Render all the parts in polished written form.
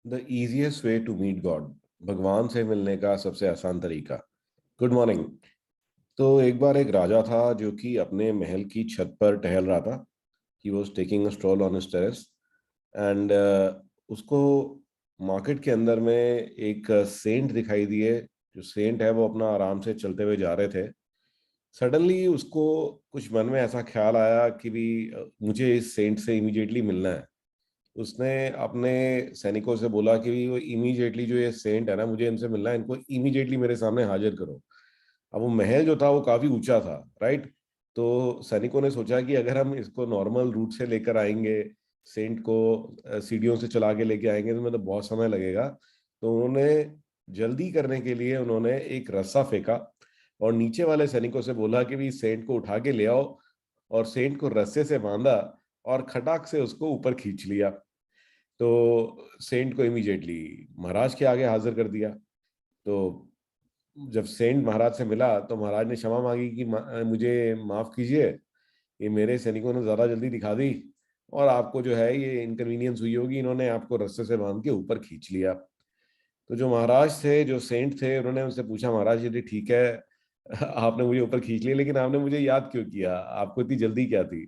The easiest way to meet God. भगवान से मिलने का सबसे आसान तरीका। Good morning. तो एक बार एक राजा था जो कि अपने महल की छत पर टहल रहा था। He was taking a stroll on his terrace and उसको मार्केट के अंदर में एक सेंट दिखाई दिए। जो सेंट है वो अपना आराम से चलते हुए जा रहे थे। सडनली उसको कुछ मन में ऐसा ख्याल आया कि भी मुझे इस सेंट से इमीडिएटली मिलना है। उसने अपने सैनिकों से बोला कि वो इमीडिएटली जो ये सेंट है ना, मुझे इनसे मिलना है, इनको इमीडिएटली मेरे सामने हाजिर करो। अब वो महल जो था वो काफी ऊंचा था, राइट। तो सैनिकों ने सोचा कि अगर हम इसको नॉर्मल रूट से लेकर आएंगे, सेंट को सीढ़ियों से चला के लेके आएंगे तो मतलब बहुत समय लगेगा। तो उन्होंने जल्दी करने के लिए उन्होंने एक रस्सा फेंका और नीचे वाले सैनिकों से बोला कि भी सेंट को उठा के ले आओ। और सेंट को रस्से से बांधा और खटाक से उसको ऊपर खींच लिया। तो सेंट को इमीडिएटली महाराज के आगे हाजिर कर दिया। तो जब सेंट महाराज से मिला तो महाराज ने क्षमा मांगी कि मुझे माफ कीजिए, ये मेरे सैनिकों ने ज्यादा जल्दी दिखा दी और आपको जो है ये इनकन्वीनियंस हुई होगी, इन्होंने आपको रस्से से बांध के ऊपर खींच लिया। तो जो महाराज थे, जो सेंट थे, उन्होंने उनसे पूछा, महाराज ये ठीक है, आपने मुझे ऊपर खींच लिया, लेकिन आपने मुझे याद क्यों किया, आपको इतनी जल्दी क्या थी।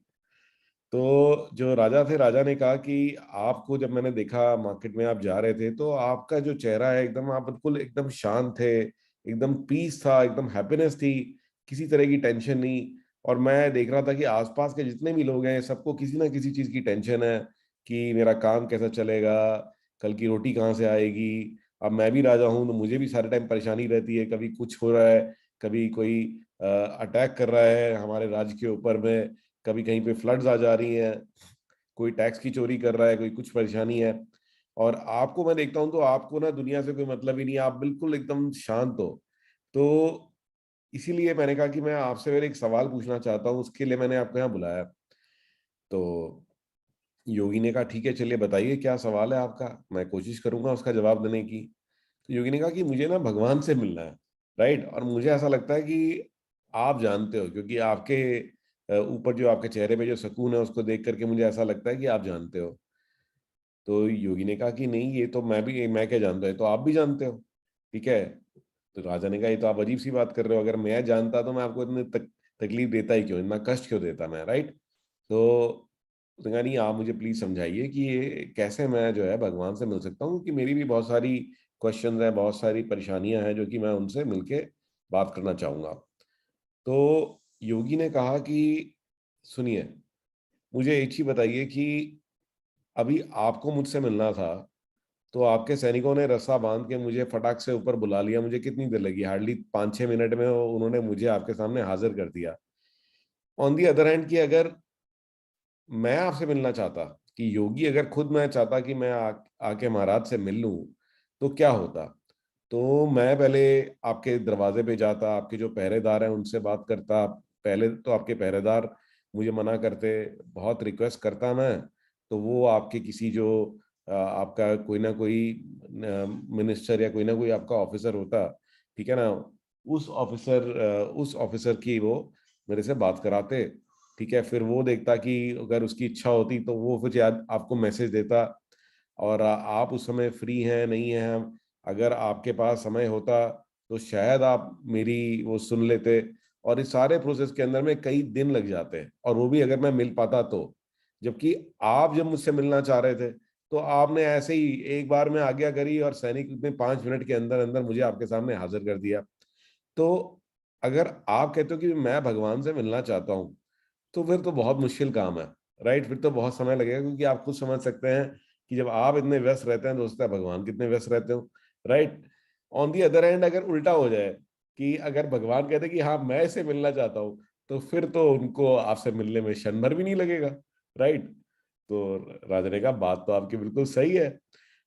तो जो राजा थे, राजा ने कहा कि आपको जब मैंने देखा मार्केट में आप जा रहे थे तो आपका जो चेहरा है एकदम, आप बिल्कुल एकदम शांत थे, एकदम पीस था, एकदम हैप्पीनेस थी, किसी तरह की टेंशन नहीं। और मैं देख रहा था कि आसपास के जितने भी लोग हैं सबको किसी ना किसी चीज की टेंशन है कि मेरा काम कैसा चलेगा, कल की रोटी कहाँ से आएगी। अब मैं भी राजा हूँ तो मुझे भी सारे टाइम परेशानी रहती है, कभी कुछ हो रहा है, कभी कोई अटैक कर रहा है हमारे राज्य के ऊपर में, कभी कहीं पे फ्लड्स आ जा रही हैं, कोई टैक्स की चोरी कर रहा है, कोई कुछ परेशानी है। और आपको मैं देखता हूं तो आपको ना दुनिया से कोई मतलब ही नहीं है, आप बिल्कुल एकदम शांत हो। तो इसीलिए मैंने कहा कि मैं आपसे फिर एक सवाल पूछना चाहता हूँ, उसके लिए मैंने आपको यहाँ बुलाया। तो योगी ने कहा ठीक है, चलिए बताइए क्या सवाल है आपका, मैं कोशिश करूंगा उसका जवाब देने की। तो योगी ने कहा कि मुझे ना भगवान से मिलना है, राइट। और मुझे ऐसा लगता है कि आप जानते हो, क्योंकि आपके ऊपर जो आपके चेहरे पे जो सुकून है उसको देख करके मुझे ऐसा लगता है कि आप जानते हो। तो योगी ने कहा कि नहीं, ये तो मैं क्या जानता है, तो आप भी जानते हो, ठीक है। तो राजा ने कहा ये तो आप अजीब सी बात कर रहे हो, अगर मैं जानता तो मैं आपको इतनी तकलीफ देता ही क्यों, इतना कष्ट क्यों देता मैं, राइट। तो उसने कहा नहीं, आप मुझे प्लीज समझाइए कि ये कैसे मैं जो है भगवान से मिल सकता हूँ, कि मेरी भी बहुत सारी क्वेश्चंस हैं, बहुत सारी परेशानियां हैं जो कि मैं उनसे मिलके बात करना चाहूंगा। तो योगी ने कहा कि सुनिए, मुझे एक चीज बताइए कि अभी आपको मुझसे मिलना था, तो आपके सैनिकों ने रस्सा बांध के मुझे फटाक से ऊपर बुला लिया, मुझे कितनी देर लगी, हार्डली 5-6 मिनट में उन्होंने मुझे आपके सामने हाजिर कर दिया। ऑन दी अदर हैंड कि अगर मैं आपसे मिलना चाहता, कि योगी अगर खुद मैं चाहता कि मैं आके महाराज से मिल लूं, तो क्या होता। तो मैं पहले आपके दरवाजे पे जाता, आपके जो पहरेदार हैं उनसे बात करता। पहले तो आपके पहरेदार मुझे मना करते, बहुत रिक्वेस्ट करता मैं, तो वो आपके किसी जो आपका कोई ना कोई मिनिस्टर या कोई ना कोई आपका ऑफिसर होता, ठीक है ना, उस ऑफिसर की वो मेरे से बात कराते। ठीक है, फिर वो देखता कि अगर उसकी इच्छा होती तो वो फिर याद आपको मैसेज देता। और आप उस समय फ्री हैं नहीं हैं, अगर आपके पास समय होता तो शायद आप मेरी वो सुन लेते। और इस सारे प्रोसेस के अंदर में कई दिन लग जाते हैं, और वो भी अगर मैं मिल पाता तो। जबकि आप जब मुझसे मिलना चाह रहे थे तो आपने ऐसे ही एक बार में आज्ञा करी और सैनिक ने 5 मिनट के अंदर अंदर मुझे आपके सामने हाजिर कर दिया। तो अगर आप कहते हो कि मैं भगवान से मिलना चाहता हूँ, तो फिर तो बहुत मुश्किल काम है, राइट। फिर तो बहुत समय लगेगा, क्योंकि आप खुद समझ सकते हैं कि जब आप इतने व्यस्त रहते हैं तो उसका भगवान कितने व्यस्त रहते हो, right. On the other hand अगर उल्टा हो जाए कि अगर भगवान कहते कि हाँ मैं इसे मिलना चाहता हूँ, तो फिर तो उनको आपसे मिलने में क्षण भर भी नहीं लगेगा, राइट। तो राजा ने कहा बात तो आपकी बिल्कुल सही है,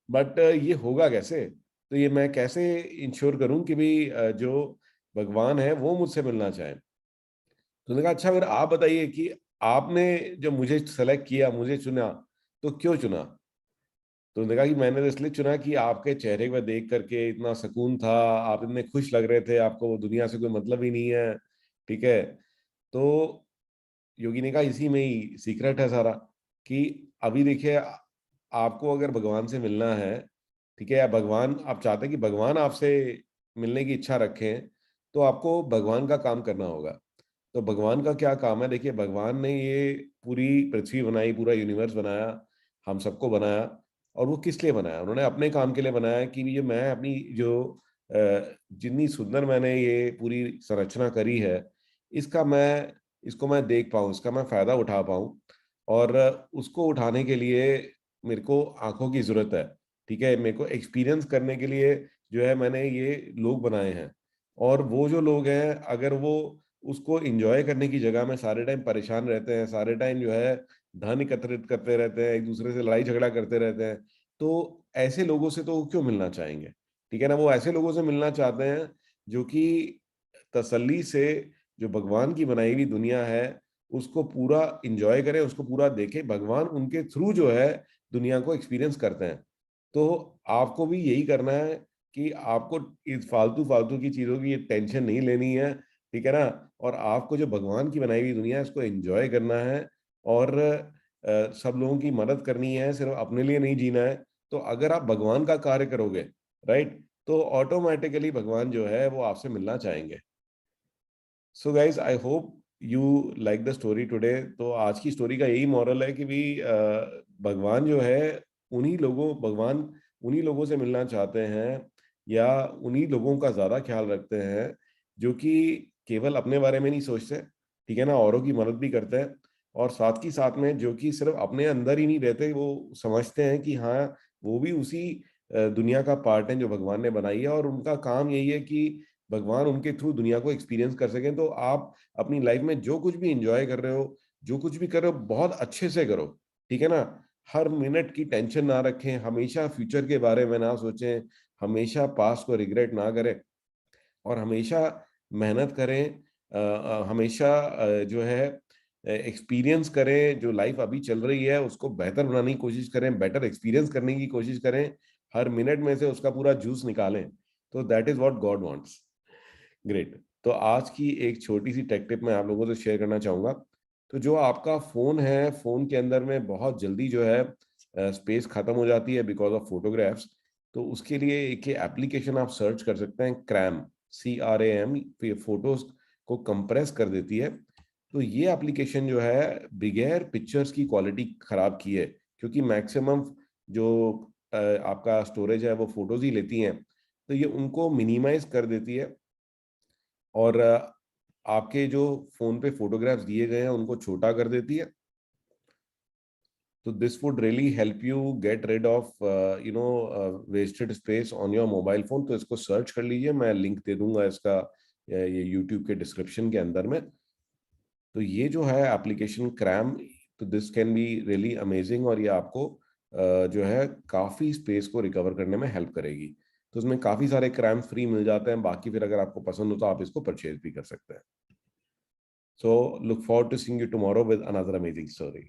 बट ये होगा कैसे, तो ये मैं कैसे इंश्योर करूं कि भी जो भगवान है वो मुझसे मिलना चाहे। तो उन्होंने कहा अच्छा फिर आप बताइए कि आपने जो मुझे सेलेक्ट किया, मुझे चुना, तो क्यों चुना। तो उन्होंने कहा कि मैंने तो इसलिए चुना कि आपके चेहरे पर देख करके इतना सुकून था, आप इतने खुश लग रहे थे, आपको दुनिया से कोई मतलब ही नहीं है, ठीक है। तो योगी ने कहा इसी में ही सीक्रेट है सारा, कि अभी देखिए आपको अगर भगवान से मिलना है ठीक है, या भगवान, आप चाहते हैं कि भगवान आपसे मिलने की इच्छा रखें, तो आपको भगवान का काम करना होगा। तो भगवान का क्या काम है? देखिए, भगवान ने ये पूरी पृथ्वी बनाई, पूरा यूनिवर्स बनाया, हम सबको बनाया, और वो किस लिए बनाया? उन्होंने अपने काम के लिए बनाया कि ये मैं अपनी जो जितनी सुंदर मैंने ये पूरी संरचना करी है, इसका मैं इसको मैं देख पाऊँ, इसका मैं फ़ायदा उठा पाऊँ, और उसको उठाने के लिए मेरे को आँखों की ज़रूरत है, ठीक है? मेरे को एक्सपीरियंस करने के लिए जो है मैंने ये लोग बनाए हैं, और वो जो लोग हैं, अगर वो उसको एन्जॉय करने की जगह में सारे टाइम परेशान रहते हैं, सारे टाइम जो है धन एकत्रित करते रहते हैं, एक-दूसरे से लड़ाई-झगड़ा करते रहते हैं, तो ऐसे लोगों से तो वो क्यों मिलना चाहेंगे? ठीक है ना? वो ऐसे लोगों से मिलना चाहते हैं जो कि तसल्ली से जो भगवान की बनाई हुई दुनिया है, उसको पूरा एन्जॉय करें, उसको पूरा देखें, भगवान उनके थ्रू जो है दुनिया को एक्सपीरियंस करते हैं। तो आपको भी यही करना है कि आपको इस फालतू-फालतू की चीज़ों की टेंशन नहीं लेनी है, ठीक है ना? और आपको जो भगवान की बनाई हुई दुनिया है, उसको एन्जॉय करना है, और सब लोगों की मदद करनी है, सिर्फ़ अपने लिए नहीं जीना है। तो अगर आप भगवान का कार्य करोगे, राइट? तो ऑटोमैटिकली भगवान जो है वो आपसे मिलना चाहेंगे। So guys, I hope you like the story today. तो आज की स्टोरी का यही मॉरल है कि भगवान जो है भगवान उन्हीं लोगों से मिलना चाहते हैं, या उन्हीं लोगों का ज़्यादा ख्याल रखते हैं जो कि केवल अपने बारे में नहीं सोचते, ठीक है ना? औरों की मदद भी करते हैं, और साथ ही साथ में जो कि सिर्फ अपने अंदर ही नहीं रहते, वो समझते हैं कि हाँ, वो भी उसी दुनिया का पार्ट है जो भगवान ने बनाई है, और उनका काम यही है कि भगवान उनके थ्रू दुनिया को एक्सपीरियंस कर सकें। तो आप अपनी लाइफ में जो कुछ भी एन्जॉय कर रहे हो, जो कुछ भी कर रहे हो, बहुत अच्छे से करो, ठीक है ना? हर मिनट की टेंशन ना रखें, हमेशा फ्यूचर के बारे में ना सोचें, हमेशा पास्ट को रिग्रेट ना करें, और हमेशा मेहनत करें, हमेशा जो है एक्सपीरियंस करें, जो लाइफ अभी चल रही है उसको बेहतर बनाने की कोशिश करें, बेटर एक्सपीरियंस करने की कोशिश करें, हर मिनट में से उसका पूरा जूस निकालें। तो that is what God wants. Great. तो आज की एक छोटी-सी टेक टिप मैं आप लोगों से शेयर करना चाहूँगा। तो जो आपका फ़ोन है, फ़ोन के अंदर में बहुत जल्दी जो है स्पेस खत्म हो जाती है बिकॉज़ ऑफ फ़ोटोग्राफ्स। तो उसके लिए एक ये एप्लीकेशन आप सर्च कर सकते हैं, क्रैम, CRAM, ये फ़ोटोज़ को कंप्रेस कर देती है। तो ये एप्लीकेशन जो है बगैर पिक्चर्स की क्वालिटी खराब किए, क्योंकि मैक्सिमम जो आपका स्टोरेज है वो फ़ोटोज़ ही लेती हैं। तो ये उनको मिनिमाइज़ कर देती है, और आपके जो फ़ोन पे फ़ोटोग्राफ्स दिए गए हैं, उनको छोटा कर देती है। तो this would really help you get rid of wasted space on your mobile phone. तो इसको सर्च कर लीजिए, मैं लिंक दे दूँगा इसका ये यूट्यूब के डिस्क्रिप्शन के अंदर में। तो ये जो है एप्लीकेशन क्रैम, तो this can be really amazing, और ये आपको जो है काफ़ी स्पेस को रिकवर करने में हेल्प करेगी। तो उसमें काफ़ी सारे क्रैम फ्री मिल जाते हैं, बाकी फिर अगर आपको पसंद हो तो आप इसको परचेज़ भी कर सकते हैं। So look forward to seeing you tomorrow with another amazing story.